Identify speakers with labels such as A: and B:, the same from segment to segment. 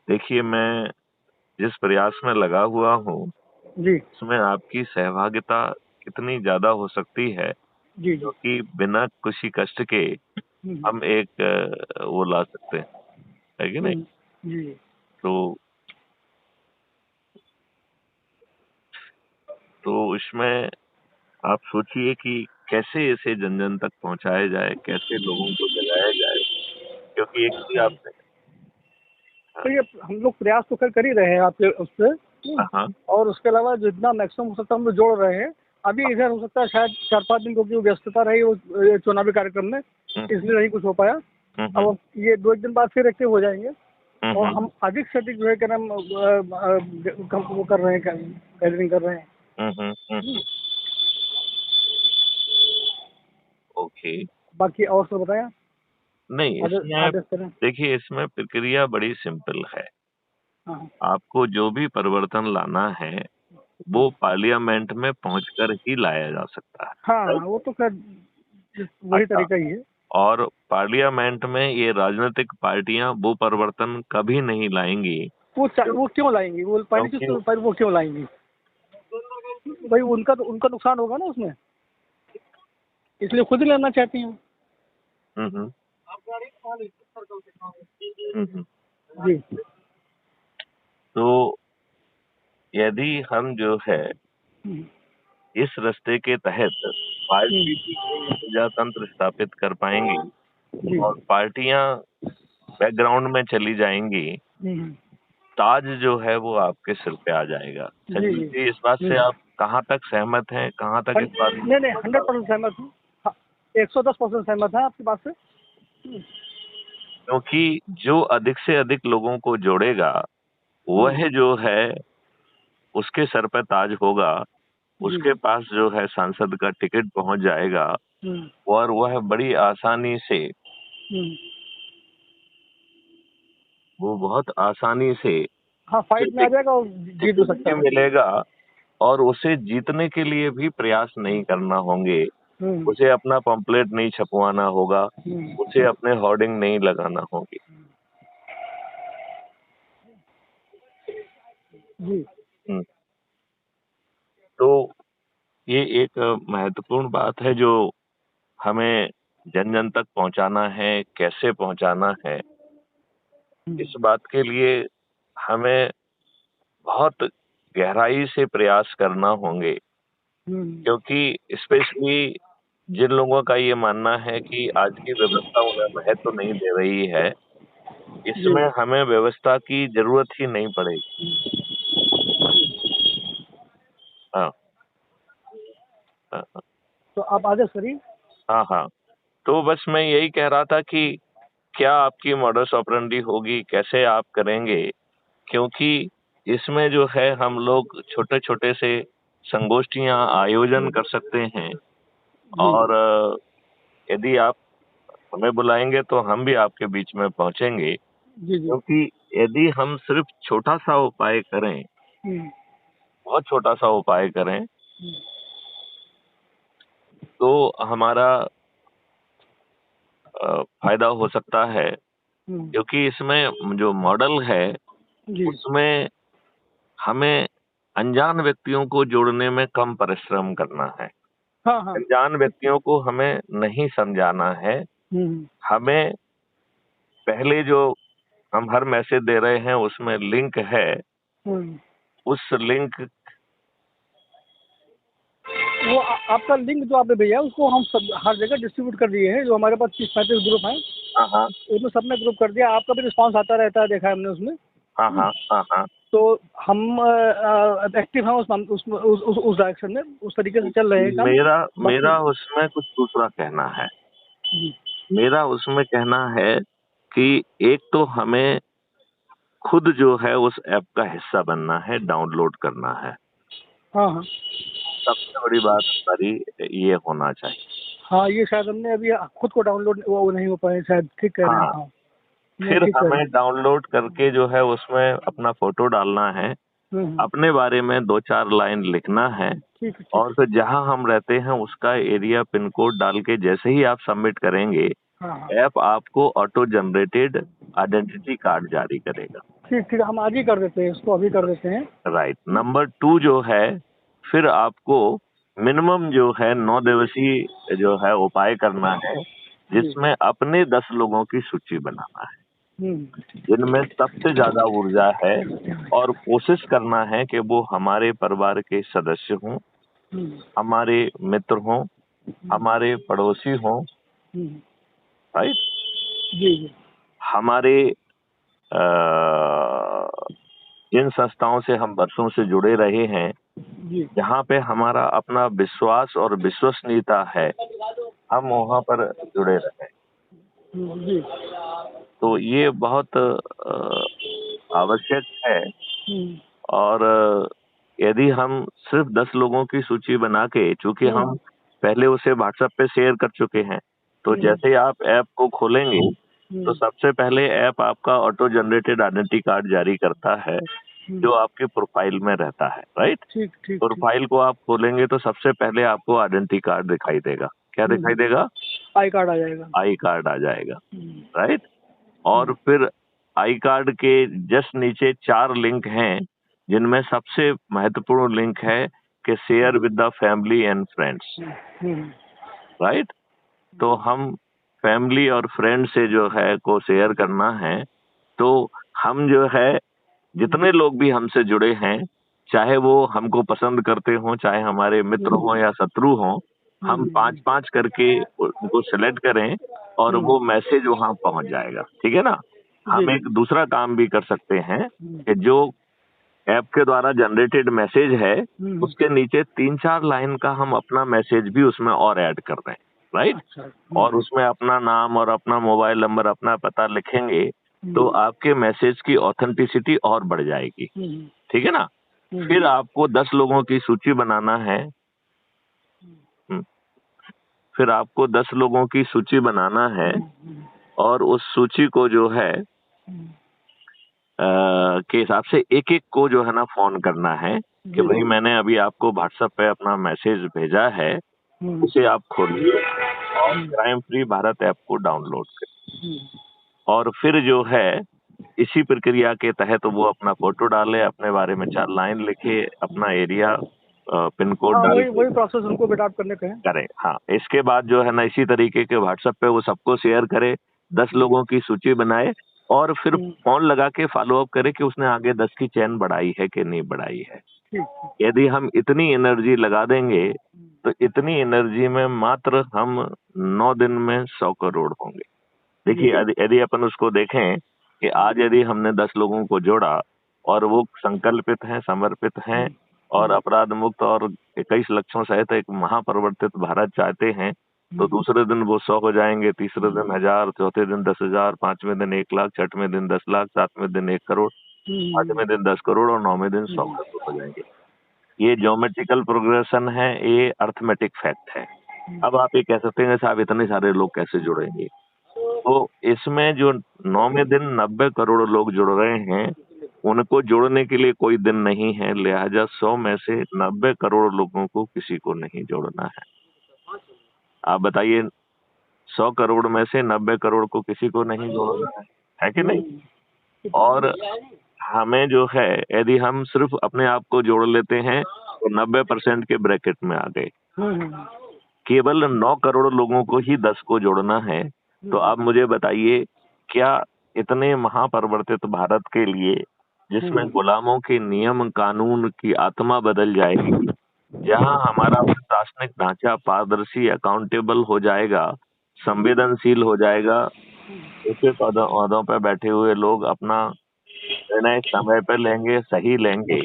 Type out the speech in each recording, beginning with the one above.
A: देखिए, मैं जिस प्रयास में लगा हुआ हूँ,
B: जी
A: उसमें आपकी सहभागिता कितनी ज़्यादा हो सकती है,
B: जी जी।
A: क्योंकि बिना किसी कष्ट के
B: हम्म,
A: हम एक वो ला सकते हैं, है कि नहीं?
B: हम्म, जी
A: तो तो इसमें आप सोचिए कि कैसे इसे जन-जन तक पहुँचाया जाए, कैसे लोगों को जगाया जाए, क्योंकि एक चीज़
B: जी।
A: आपने हाँ,
B: तो ये हम लोग प्रयास तो कर ही रहे हैं आपके उस पे।
A: हाँ,
B: और उसके अलावा जितना मैक्सिमम हो सकता है हम लोग जोड़ रहे हैं। अभी इधर हो सकता है शायद 4-5 दिन क्योंकि व्यस्तता रही वो चुनावी कार्यक्रम में,
A: हुँ,
B: इसलिए नहीं कुछ हो पाया।
A: हुँ, हुँ,
B: अब ये 2-1 दिन बाद फिर एक्टिव हो जाएंगे।
A: हुँ,
B: और
A: हुँ,
B: हम अधिक से अधिक जो है क्या नाम वो कर रहे हैं, गैदरिंग कर रहे हैं।
A: हुँ, हुँ, हुँ, ओके।
B: बाकी और सब बताया
A: नहीं,
B: आदेश
A: इसमें
B: आदेश करें।
A: देखिए, इसमें प्रक्रिया बड़ी सिंपल है।
B: हाँ
A: आपको जो भी परिवर्तन लाना है, वो पार्लियामेंट में पहुँचकर ही लाया जा सकता है,
B: हाँ
A: राइट?
B: हाँ, वो तो खैर वही
A: अच्छा,
B: तरीका ही है।
A: और पार्लियामेंट में ये राजनीतिक पार्टियाँ वो परिवर्तन कभी नहीं लाएँगी, क्यों
B: वो क्यों लाएंगी? वो पहली चीज
A: क्योंकि
B: तो पहले वो क्यों लाएंगी? भाई उनका नुकसान होगा ना उसमें, इसलिए खुद ही लेना चाहती हैं।
A: हुँ, हुँ, हुँ, हुँ।
B: जी
A: तो यदि हम जो है
B: हम्म,
A: इस रास्ते के तहत पार्टी की कोई प्रजातंत्र स्थापित कर पाएँगे
B: जी
A: और पार्टियाँ बैकग्राउंड में चली जाएँगी,
B: हम्म,
A: ताज जो है वो आपके सिर पे आ जाएगा।
B: जी
A: चलिए
B: जी
A: जी, इस बात से
B: जी।
A: आप कहाँ तक सहमत हैं? कहाँ तक इस बात
B: नहीं नहीं, 100% सहमत हूँ। 110% सहमत है आपकी बात से।
A: क्योंकि जो अधिक से अधिक लोगों को जोड़ेगा,
B: हम्म,
A: वह जो है उसके सर पे ताज होगा,
B: जी
A: उसके पास जो है सांसद का टिकट पहुँच जाएगा
B: हम्म,
A: और वह बड़ी आसानी से
B: हम्म।
A: वो बहुत आसानी से
B: हाँ, फाइट में आ
A: टिक
B: जाएगा और जीत भी
A: टिकट
B: सकता
A: भी
B: है।
A: मिलेगा और उसे जीतने के लिए भी प्रयास नहीं करना होंगे।
B: हम्म,
A: उसे अपना पम्पलेट नहीं छपवाना होगा,
B: हम्म,
A: उसे अपने होर्डिंग नहीं लगाना होगी।
B: जी
A: हुँ, तो ये एक महत्वपूर्ण बात है जो हमें जन-जन तक पहुँचाना है, कैसे पहुँचाना है,
B: हम्म,
A: इस बात के लिए हमें बहुत गहराई से प्रयास करना होंगे।
B: हम्म,
A: क्योंकि स्पेशली जिन लोगों का ये मानना है कि आज की व्यवस्था उन्हें महत्व नहीं दे रही है,
B: जी।
A: इसमें हमें व्यवस्था की ज़रूरत ही नहीं पड़ेगी। हाँ, हाँ, हाँ।
B: तो आप आदेश करिए।
A: हाँ, हाँ। तो बस मैं यही कह रहा था कि क्या आपकी मॉडस ऑपरेंडी होगी, कैसे आप करेंगे? क्योंकि इसमें जो है हम लोग छोटे-छोटे से संगोष्ठियाँ आयोजन कर सकते हैं
B: जी
A: और यदि आप हमें बुलाएँगे तो हम भी आपके बीच में पहुँचेंगे,
B: जी जी।
A: क्योंकि यदि हम सिर्फ़ छोटा-सा उपाय करें,
B: हम्म,
A: बहुत छोटा-सा उपाय करें,
B: हम्म,
A: तो हमारा फ़ायदा हो सकता है,
B: हम्म,
A: क्योंकि इसमें जो मॉडल है,
B: जी
A: उसमें हमें अनजान व्यक्तियों को जोड़ने में कम परिश्रम करना है।
B: हाँ हाँ।
A: अनजान व्यक्तियों को हमें नहीं समझाना है,
B: हम्म,
A: हमें पहले जो हम हर मैसेज दे रहे हैं उसमें लिंक है,
B: हम्म।
A: उस लिंक
B: वो आपका लिंक जो आपने भेजा है उसको हम सब हर जगह डिस्ट्रीब्यूट कर दिए हैं। जो हमारे पास 30-35 ग्रुप हैं
A: हाँ, हाँ।
B: उसमें सब में ग्रुप कर दिया। आपका भी रिस्पांस आता रहता है, देखा है हमने उसमें।
A: हाँ, हाँ, हाँ, हाँ।
B: तो हम एक्टिव हैं उस डायरेक्शन में, उस तरीके से चल रहे हैं काम।
A: मेरा
B: बाकी
A: मेरा उसमें कुछ दूसरा कहना है।
B: जी
A: मेरा उसमें कहना है कि एक तो हमें खुद जो है उस ऐप का हिस्सा बनना है, डाउनलोड करना है।
B: हाँ हाँ
A: सबसे बड़ी बात हमारी ये होना चाहिए।
B: हाँ, ये शायद हमने अभी खुद को डाउनलोड वो नहीं हो पाए शायद। ठीक कह रहे हैं
A: हाँ,
B: आप। हाँ, नहीं
A: फिर
B: ठीक कह रहे
A: हमें
B: हैं।
A: डाउनलोड करके जो है उसमें अपना फ़ोटो डालना है,
B: हम्म,
A: अपने बारे में 2-4 लाइन लिखना है
B: ठीक है ठीक
A: और फिर जहाँ हम रहते हैं उसका एरिया पिन कोड डाल के जैसे ही आप सबमिट करेंगे,
B: है। हाँ हाँ
A: ऐप आपको ऑटो जनरेटेड आइडेंटिटी कार्ड जारी करेगा।
B: ठीक ठीक, हम आज ही कर देते हैं, इसको अभी कर देते हैं।
A: राइट। नंबर 2 जो है, फिर आपको मिनिमम जो है 9 दिवसीय जो है उपाय करना है,
B: जी।
A: जिसमें अपने 10 लोगों की सूची बनाना है
B: हम्म।
A: जिनमें सबसे ज्यादा ऊर्जा है, और कोशिश करना है कि वो हमारे परिवार के सदस्य हों,
B: हम्म।
A: हमारे मित्र हों, हमारे पड़ोसी हों।
B: हम्म।
A: राइट।
B: जी जी।
A: हमारे अ, जिन संस्थाओं से हम वर्षों से जुड़े रहे हैं,
B: जी।
A: जहाँ पे हमारा अपना विश्वास और विश्वसनीयता है, हम वहाँ पर जुड़े रहें।
B: जी।
A: तो ये बहुत आवश्यक है।
B: हम्म।
A: और यदि हम सिर्फ 10 लोगों की सूची बना के, चूंकि हम पहले उसे व्हाट्सएप पे शेयर कर चुके हैं, तो जैसे ही आप ऐप को खोलेंगे तो सबसे पहले ऐप आपका ऑटो जनरेटेड आइडेंटिटी कार्ड जारी करता है, जो आपके प्रोफाइल में रहता है। राइट।
B: ठीक ठीक।
A: प्रोफाइल को आप खोलेंगे तो सबसे पहले आपको आइडेंटिटी कार्ड दिखाई देगा। क्या दिखाई देगा?
B: आई कार्ड आ जाएगा।
A: आई कार्ड आ जाएगा। राइट। और फिर आई कार्ड के जस्ट नीचे 4 लिंक हैं, जिनमें सबसे महत्वपूर्ण लिंक है कि share with the family and friends. Right. तो हम फैमिली और फ्रेंड से जो है को शेयर करना है। तो हम जो है, जितने लोग भी हमसे जुड़े हैं, चाहे वो हमको पसंद करते हों, चाहे हमारे मित्र हों या शत्रु हों, हम 5-5 करके उनको सेलेक्ट करें और वो मैसेज वहां पहुंच जाएगा। ठीक है ना? हम एक दूसरा काम भी कर सकते हैं कि जो ऐप के द्वारा जनरेटेड मैसेज है, उसके नीचे 3-4 लाइन का हम अपना मैसेज भी उसमें और ऐड कर दें। राइट। और उसमें अपना नाम और अपना मोबाइल नंबर, अपना पता लिखेंगे, तो आपके मैसेज की ऑथेंटिसिटी और बढ़ जाएगी। ठीक है ना? फिर आपको 10 लोगों की सूची बनाना है। फिर आपको 10 लोगों की सूची बनाना है, और उस सूची को जो है के हिसाब से एक एक को जो है ना फोन करना है कि भाई मैंने अभी आपको व्हाट्सएप पे अपना मैसेज भेजा है, उसे आप खोलिए और क्राइम फ्री भारत ऐप को डाउनलोड करें। और फिर जो है, इसी प्रक्रिया के तहत वो अपना फोटो डाले, अपने बारे में 4 लाइन लिखे, अपना एरिया पिन कोड डाल
B: वही प्रोसेस उनको बिटआउट करने का है।
A: करें। हाँ, इसके बाद जो है ना, इसी तरीके के व्हाट्सएप पे वो सबको शेयर करे, 10 लोगों की सूची बनाए, और फिर फोन लगा के फॉलो अप करे कि उसने आगे 10 की चेन बढ़ाई है कि नहीं बढ़ाई है। यदि हम इतनी एनर्जी लगा देंगे, तो इतनी एनर्जी में मात्र हम 9 दिन में 100 करोड़ होंगे। देखिए, यदि अपन उसको देखें कि आज यदि हमने 10 लोगों को जोड़ा और वो संकल्पित हैं, समर्पित हैं और अपराध मुक्त और 21 लक्ष्यों सहित एक महापरिवर्तित भारत चाहते हैं, तो दूसरे दिन वो 100 हो जाएंगे, तीसरे दिन 1000, चौथे दिन 10,000, 5वें दिन 1 लाख, छठवें दिन 10 लाख, 7वें दिन 1 करोड़, 8वें दिन 10 करोड़ और 9वें दिन 100 करोड़ हो जाएंगे। ये ज्योमेट्रिकल प्रोग्रेशन है, ये अर्थमेटिक फैक्ट है। अब आप ये कह सकते हैं साहब इतने सारे लोग कैसे जुड़ेंगे? तो इसमें जो 9वें दिन 90 करोड़ लोग जुड़ रहे हैं, उनको जोड़ने के लिए कोई दिन नहीं है, लिहाजा 100 में से 90 करोड़ लोगों को किसी को नहीं जोड़ना है। आप बताइए, 100 करोड़ में से 90 करोड़ को किसी को नहीं जोड़ना है कि नहीं? और हमें जो है, यदि हम सिर्फ अपने आप को जोड़ लेते हैं तो 90% के ब्रैकेट में आ गए। केवल 9 करोड़ लोगों को ही 10 को जोड़ना है। तो आप मुझे बताइए, क्या इतने महापरिवर्तित भारत के लिए, जिसमें गुलामों के नियम कानून की आत्मा बदल जाएगी, जहां हमारा प्रशासनिक ढांचा पारदर्शी, अकाउंटेबल हो जाएगा, संवेदनशील हो जाएगा, उचित ओहदों पर बैठे हुए लोग अपना निर्णय समय पर लेंगे, सही लेंगे,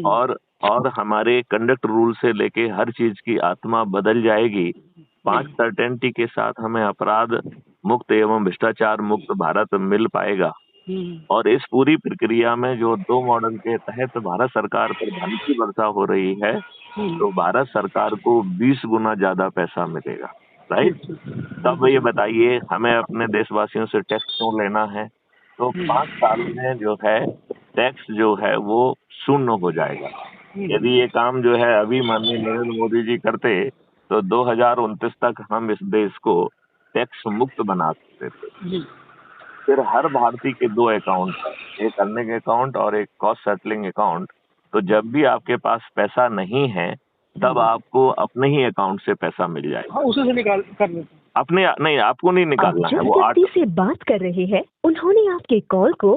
A: और हमारे कंडक्ट रूल से लेके हर चीज की आत्मा बदल जाएगी। 5 सर्टेनिटी के साथ हमें अपराध मुक्त एवं भ्रष्टाचार मुक्त भारत मिल पाएगा। और इस पूरी प्रक्रिया में जो 2 मॉडल के तहत भारत सरकार पर धन की वर्षा हो रही है, तो भारत सरकार को 20 गुना ज्यादा पैसा मिलेगा। राइट। तब ये बताइए, हमें अपने देशवासियों से टैक्स क्यों लेना है? तो 5 साल में जो है टैक्स जो है वो 0 हो जाएगा। यदि ये काम जो है अभी माननीय नरेंद्र मोदी जी करते, तो 2029 तक हम इस देश को टैक्स मुक्त बना सकते थे। फिर हर भारतीय के 2 अकाउंट है, एक अर्निंग अकाउंट और एक कॉस्ट सेटलिंग अकाउंट। तो जब भी आपके पास पैसा नहीं है तब आपको अपने ही अकाउंट से पैसा मिल जाए।
B: हाँ, उसी से निकाल कर लेते हैं।
A: अपने नहीं, आपको नहीं
C: आप
A: निकालना है,
C: जिस
A: वो
C: व्यक्ति से बात कर रहे हैं उन्होंने आपके कॉल को